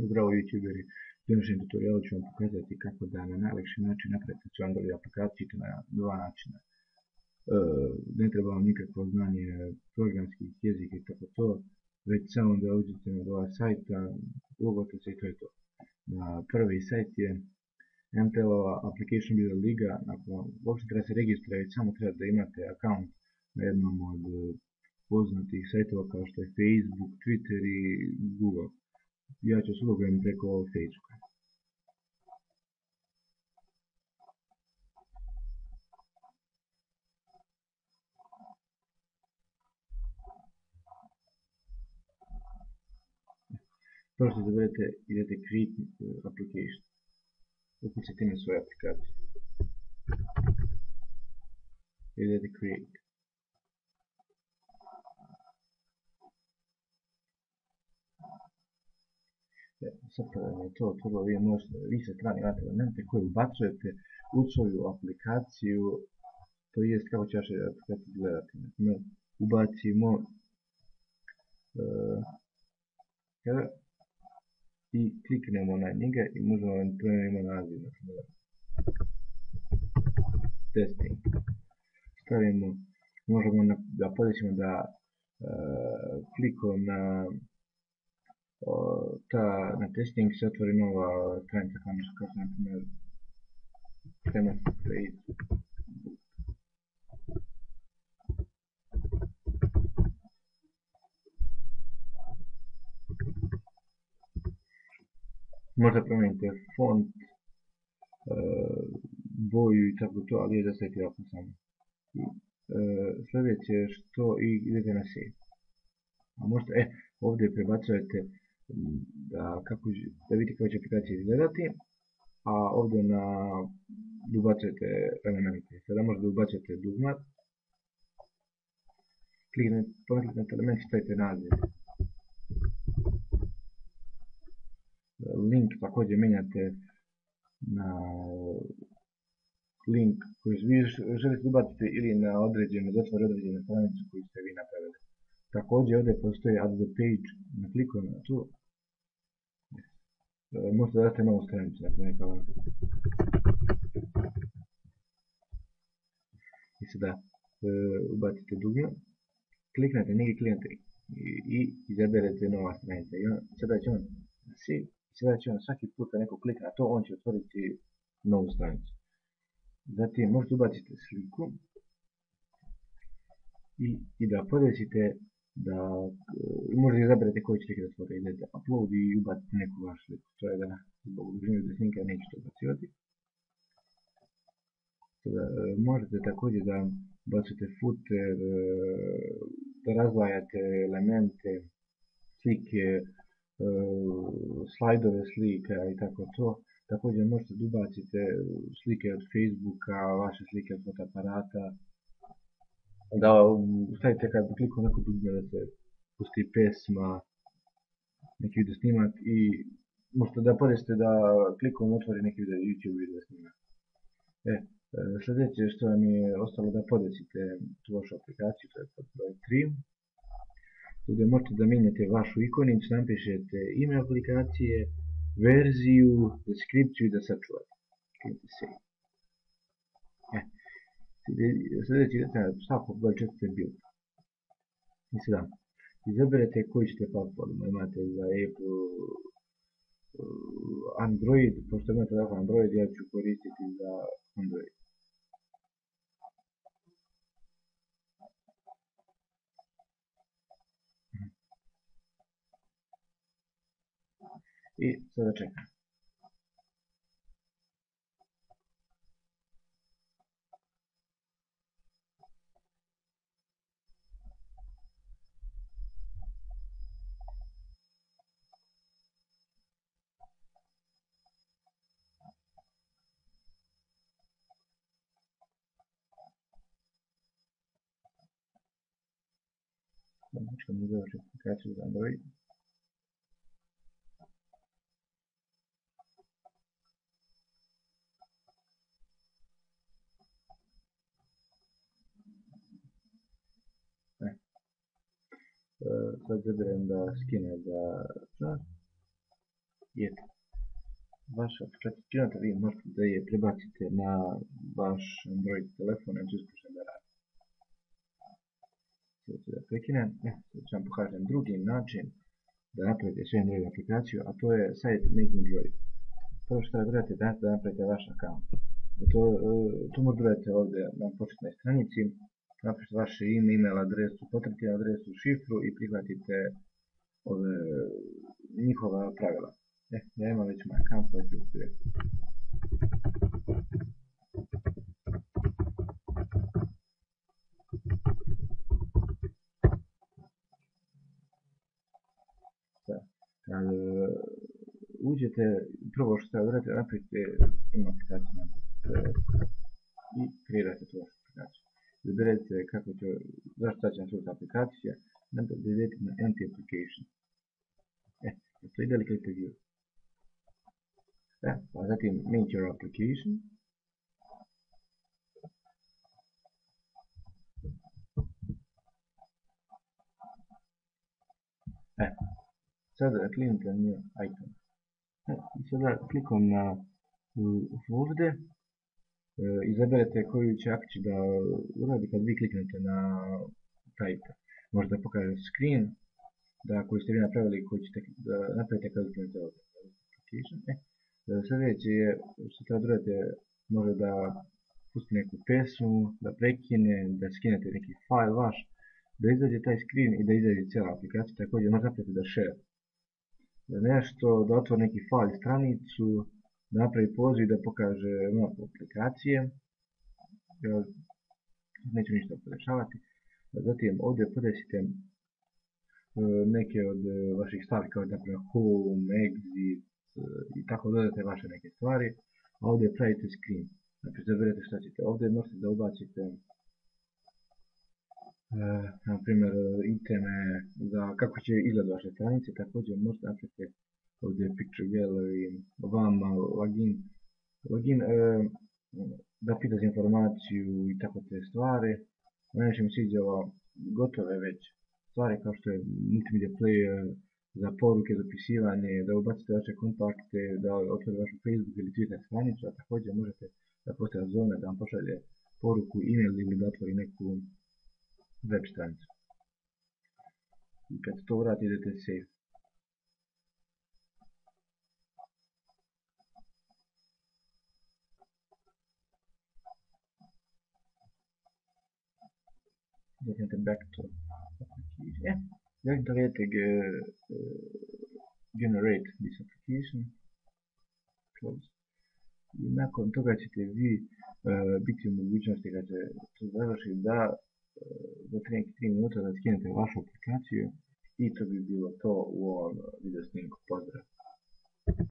Zdravo YouTuberi, u današnjem tutorialu ću vam pokazati kako da na najlakši način napravite svoju Android aplikaciju i to na dva načina. Ne treba vam nikakvo znanje programskih jezika i tako to, već samo da uđete na dva sajta, ulogite se i to je to. Na prvi sajt je MTL-ova Application Builder Liga. Ako uopšte treba se registrirati, samo treba da imate account na jednom od poznatih sajtova kao što je Facebook, Twitter i Google. Ja ću se ulogujem preko Facebooka. Prvo što zaberete, idete Create Application. Ukucajte ime svoje aplikacije. Idete Create. Sad kada je to otvorilo, vi sa strane imate elemente koje ubacujete u svoju aplikaciju, to jest kako će vaše aplikacije gledati. Ubacimo i kliknemo na njega i možemo da promijenimo naziv. Testing. Stavimo, možemo da podesimo da klikom na testing se otvori nova stranica kao nešto kao na primjer tema Facebook. Možda promijenite font, boju i tako to, ali je da stavite ovako samo. Sljedeće što idete na save. A možete, ovdje prebacujete da vidite kako će aplikacija izgledati, a ovdje ubacujete elemente. Sada možete ubacujete dugmat, kliknete element i stavite naziv. Link također mijenjate na link koji vi želite ubaciti ili na zatvor određenu stranicu koju ste vi napravili. Također ovdje postoji add the page, naklikujemo na to. Možete dati novu stranicu, dakle kao i sada ubacite dugme, kliknete nigdje kliknete i izaberete nova stranica. I sada će on svaki put kad neko klikne na to, on će otvoriti novu stranicu. Zatim možete ubaciti sliku i da podesite možete izaberete koji ćete da otvore. Idete upload i ubacite neku vašu sliku. To je da zbog dužine da snimka nećete ubacivati. Možete također da ubacite footer, da razdvajate elemente, slike, slajdove slika i tako to. Također možete da ubacite slike od Facebooka, vaše slike od fotoaparata, da stavite kad kliku neko dugme da se pusti pesma, neki video snimak i možete da podesite da klikom otvori neki YouTube video snimak. Sljedeće što vam je ostalo da podesite tu vašu aplikaciju, to je pod broj 3. Ovdje možete da mijenjate vašu ikonicu, napišete ime aplikacije, verziju, deskripciju i da sačuvate. Kliknite save. Sljedeći idete na stavku broj 4 build. I sada izaberete koji ćete platformu. Imate za Apple, Android, pošto imate Android, ja ću koristiti za Android. I sada čekam. Ćemo završiti aplikaciju za Android. Sad zaberem da skine za računar vaša aplikacija, vi možete da je prebacite na vaš Android telefon, neće uspješno da radi. Sada ću da prekinem, sad ću vam pokažem drugi način da napravite svoju Android aplikaciju, a to je sajt Make Me Droid. Prvo što trebate da napravite vaš account. Tu možete gledati ovdje na početnoj stranici, napišite vaše ime, email adresu, potrebite adresu, šifru i prihvatite njihova pravila. Ja imam već moj account, pa ću direktno. Kad uđete, prvo što trebate napravite ime aplikaciju i kreirate tu vašu aplikaciju. Izaberete kako će, zašto će napraviti aplikacija, onda idete na Empty Application. To ide li klikte View. Pa zatim Make Your Application. Sada kliknite na nju icon. I sada klikom na ovdje, izaberete koju će akciju da uradi kad vi kliknete na taj icon. Možda pokaže screen, koju ste vi napravili, koju ćete da napravite kad kliknete ovdje. Sljedeće je što treba uradite, može da pustite neku pesmu, da prekine, da skinete neki file vaš, da izađe taj screen i da izađe cijela aplikacija, također možete napraviti da share. Nešto, da otvori neki file stranicu, da napravi poziv da pokaže mapu aplikacije. Neću ništa podešavati. Zatim ovdje podesite neke od vaših stvari kao naprimjer home, exit i tako dodate vaše neke stvari. A ovdje pravite screen. Znači zaberete šta ćete. Ovdje možete da ubacite naprimjer iteme za kako će izgled vaše stranice. Također možete napraviti ovdje picture gallery, vama login, da pita za informaciju i tako te stvari. Najviše mi sviđa gotove već stvari kao što je multimedia player, za poruke, zapisivanje, da ubacite vaše kontakte, da otvorite vašu Facebook ili Twitter stranicu, a također možete da postavite zone da vam pošalje poruku, email ili da otvori neku web stranicu. I kad to uradi idete save. Zatim back to application. Then dajete generate this application. Close. I nakon toga ćete vi biti u mogućnosti kad se to završi da za 3 minuta da skinete vašu aplikaciju i to bi bilo to u ovom video snimku. Pozdrav!